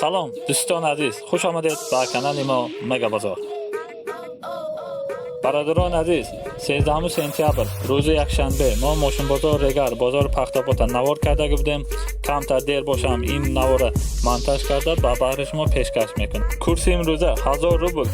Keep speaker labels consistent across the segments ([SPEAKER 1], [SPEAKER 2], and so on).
[SPEAKER 1] سلام دوستان عزیز، خوش آمدید به کانال ما مگا بازار. برادران عزیز، 13 سپتامبر روز یکشنبه ما ماشین بازار ریگر بازار پختاباد نوار کرده بودیم. کمتر دیر باشم این نوار مانتاژ کرده به بهر شما پیشکش میکنم. کورس امروزه 1000 روبل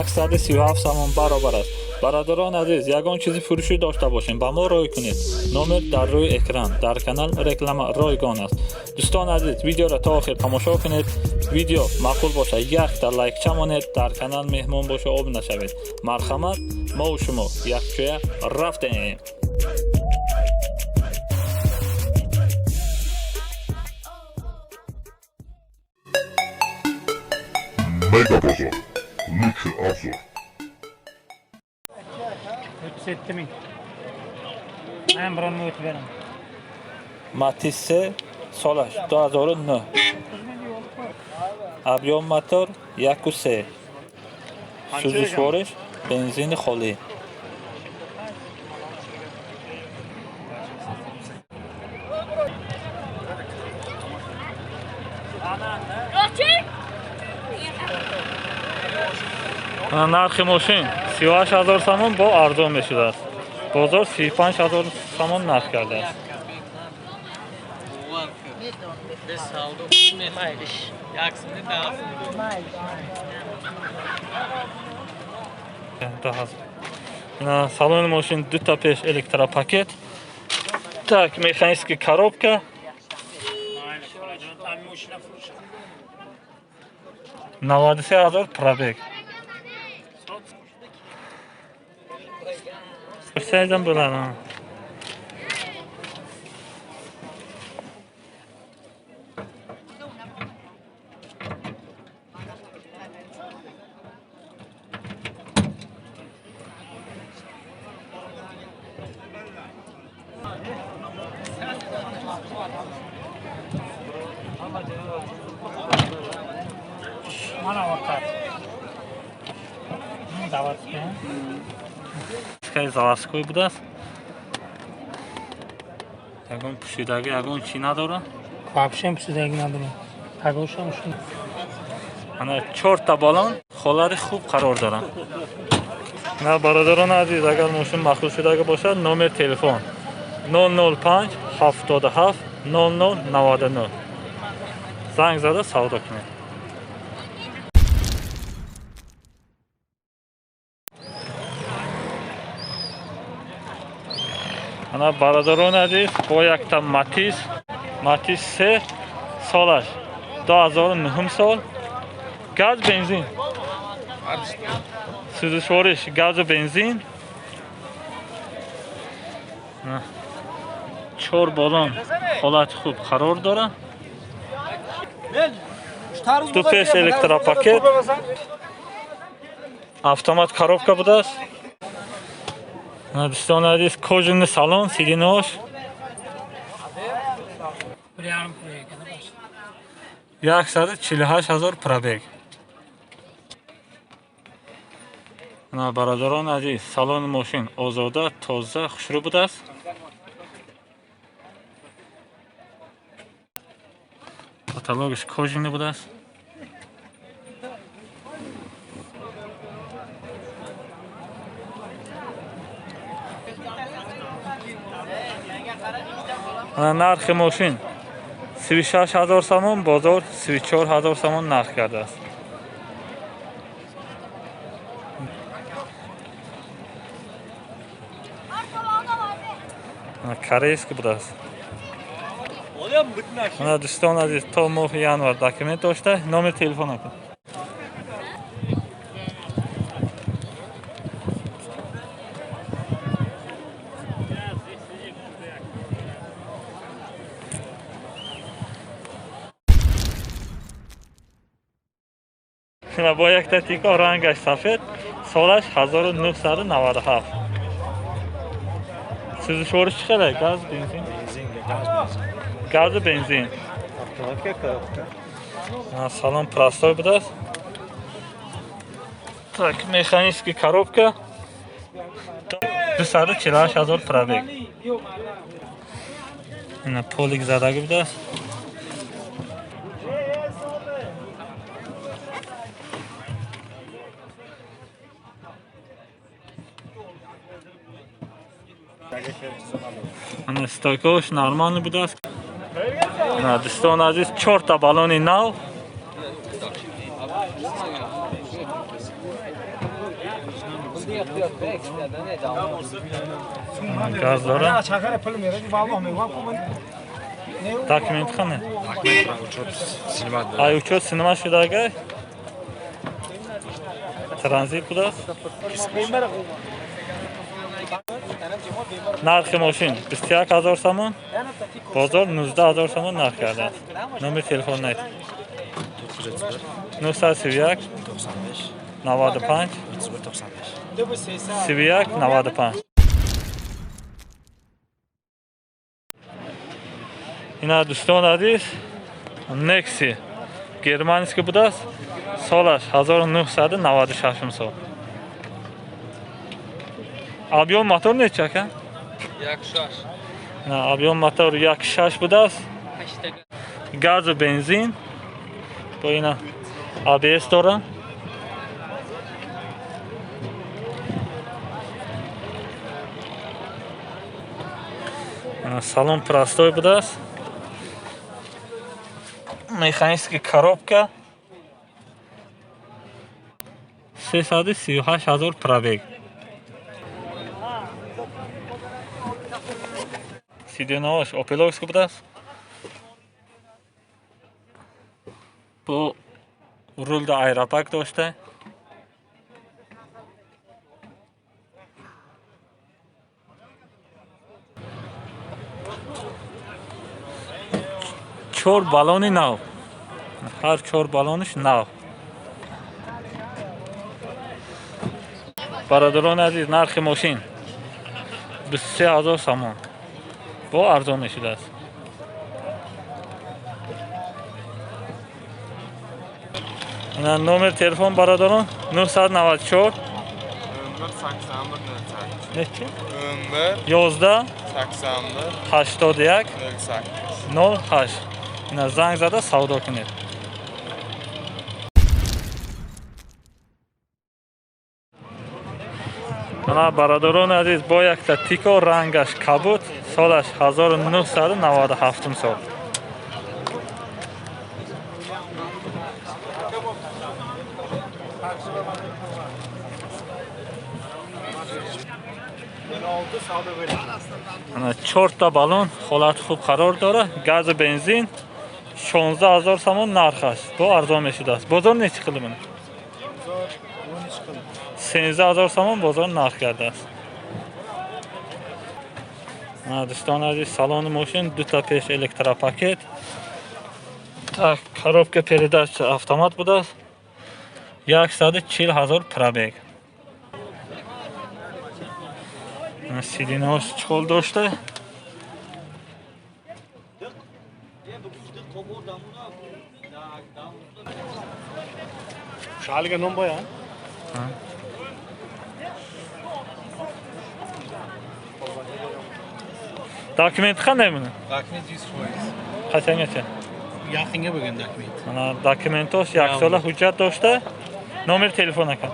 [SPEAKER 1] 137 سوم برابر است. برادران عزیز، یگان چیزی فروشی داشته باشین با ما رای کنید. نمر در روی اکران در کانال رکلام رایگان است. دوستان عزیز، ویدیو را تا آخر تماشا کنید. ویدیو معقول باشه یک تا لایک چمانید. در کانال مهمان باشه آب نشوید. مرحمت، ما و شما یک جای رفتیم.
[SPEAKER 2] Mega Bozor. Lütfü Azor.
[SPEAKER 3] 37.000. Ben buranın ötü verem.
[SPEAKER 1] Matisse Solaş 2009. Объем мотор 1.3. Сузишвориш бензини холӣ. нархи мошин 38000 сомон бо арзон мешудааст. бозор 35000 сомон нарх кардааст. салони мошин дута пеш электропакет, так механический коробка, 93000 пробег. Saydan bo'ladi.
[SPEAKER 3] Mana vaqt. Davatga.
[SPEAKER 1] Заводской будаст. Ягон пушидаги, ягон чӣ надора?
[SPEAKER 3] Вообще пушидаги надора. Тагошам шун.
[SPEAKER 1] Ана 4 та балон холари хуб қарор доранд. На бародарон азиз, агар мошин махлуқ шудаги бошад, номер телефон 005 77 00 99. Занг зада савдо кунед. ана бародарон азиз, бо якта Матис 3 солаш 2009 сол, газ бензин, сузишвориш газу бензин, 4 балон холати хуб қарор дорад. ду пеш электропакет, автомат коробка будааст. دوستان عزیز، کожаный салон, сиденош 148000 пробег. бародарон азиз, салони мошин озода, тоза, хушрӯ будааст. каталогиш кожаный будааст. нархи мошин 36000 сомон, бозор 34000 сомон нарх кардааст. корейский будааст. дӯстон азиз, то моҳи январ документ дошта, номер телефон акун. با یک تیکا رنگش سفید، سالش 1997. سوزشورش چقدر؟ گاز بنزین؟ گاز بنزین. салон простой будааст. так механический коробка 248000 пробег. ина полик задаги будааст. Ana stoykosh normalniy bude است. Ana دوستان عزیز 4 تا بالون نو. گاز داره. داکیمنت خانه. ای uçuyor sinema şuradaki. Transit bude است. نرخ ماشین 21000 سوم، بازار 19000 سوم نرخ کرده است. نمبر تلفن نیست. 931 95 31 95. اینا دوستان عزیز نکسی گرمانیسکی بوده است. سالش 1996 سال. объем мотор нечак а?
[SPEAKER 4] 1.6.
[SPEAKER 1] نه объем мотор 1.6 بوده است. گاز و بنزین با اینا ABS داره. салон простой بوده است. механический коробка 338000 пробег. сиденьяш опеловский بوده است. با رول د ایراپاک داشته. چهار بالونی نو. هر 4 بالونش نو. برادران عزیز نرخ ماشین 23000 سوم با ارزان نشده است. اینا نمبر تلفن برادران 994 نچه 11 81 08. اینا زنگ زده سودا کنید. اینا برادران عزیز با یک تا تیکو رنگش کبود، سالش 1997 سال. اینا 4 تا بالون حالت خوب قرار داره. گاز و بنزین 16000 سوم نرخ است. با ارزان میشده است. بازار نچی قیمت منه؟ 13000 سوم بازار نرخ کرده است. دوستان عزیز سالن ماشین 2 تا پیش الکتروپاکت. تا коробка передач автомат بوده است. 140000 пробег. сиденьяш чехол داشته.
[SPEAKER 3] Şaliga non boya.
[SPEAKER 1] Dokument qanday buni?
[SPEAKER 4] Dokument 100%.
[SPEAKER 1] Qachongacha?
[SPEAKER 4] Yaqinga bo'lgan dokument.
[SPEAKER 1] Mana dokumentos yaksola hujjat dاشته. Nomer telefon aka.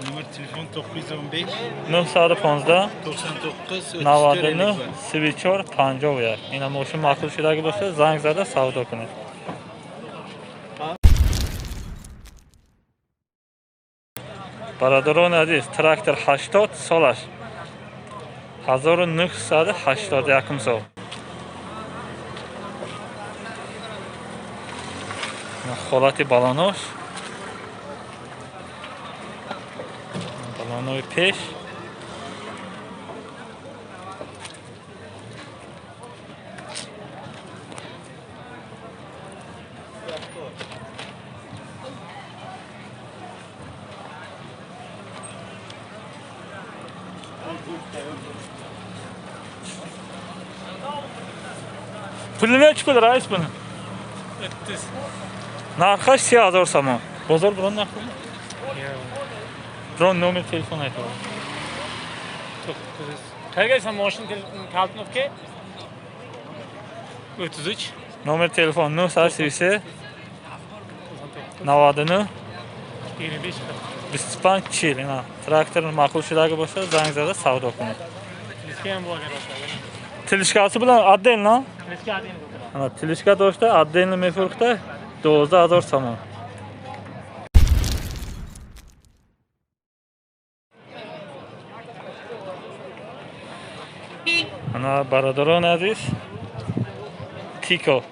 [SPEAKER 4] Nomer telefon 915
[SPEAKER 1] 915
[SPEAKER 4] 99
[SPEAKER 1] 99 34 50. Ina moshin ma'qul shidagi bo'lsa, zang zada savdo qiling. Baradorон aziz, traktor 80 solash 1981 sol. Holati balonosh. Balonoy pesh. Puli nechi pul rais buni?
[SPEAKER 3] 300.
[SPEAKER 1] Narxi 3000 so'm. Bozor biron narxi? Biron nomer telefon aytib.
[SPEAKER 3] 900. Qayergasan mashina kaltnovka? 33.
[SPEAKER 1] Nomer telefon 038 99
[SPEAKER 3] 25.
[SPEAKER 1] 25 40. Traktorni ma'qul shidagi bo'lsa, zang zada savdo qiling.
[SPEAKER 3] Riski ham bu agar olsa.
[SPEAKER 1] Tilishkasi bilan отдельно.
[SPEAKER 3] Riski adin bu.
[SPEAKER 1] Ana tilishka do'stlar отдельно mefurqda 12000 somon. Ana barodaron aziz. Tiko.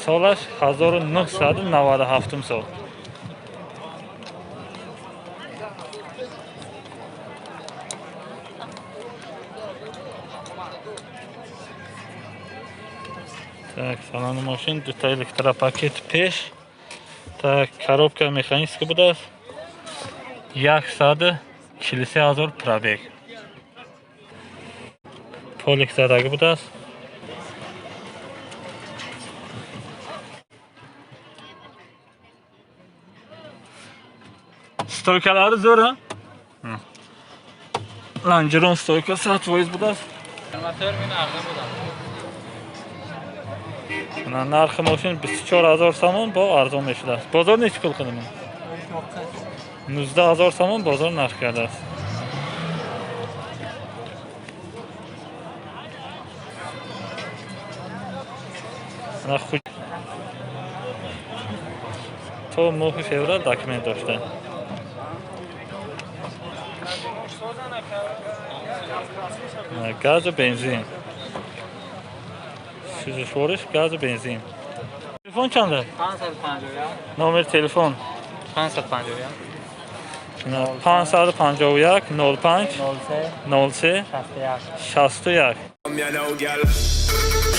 [SPEAKER 1] Solash 1997 so'm. Так, салони машин, дута электропакет пеш. Так, коробка механическая будет. 140,000 пробег. Полик задagi будет. Stoykalari zo'r ha? Langeron stoykasi 100% будет. Narxi mashin 24000 somon, bu arzon eshitasiz. Bozor necha pul qildim? 100,000 somon bozor narxiga olasiz. Ana to 9 fevral dokument dاشته. Gaz و benzin. سوزشورش گاز و بنزین. تلفن چنده؟
[SPEAKER 3] 551
[SPEAKER 1] نمر تلفن
[SPEAKER 3] 551
[SPEAKER 1] 551 05
[SPEAKER 3] 03
[SPEAKER 1] 03
[SPEAKER 3] 61
[SPEAKER 1] 61.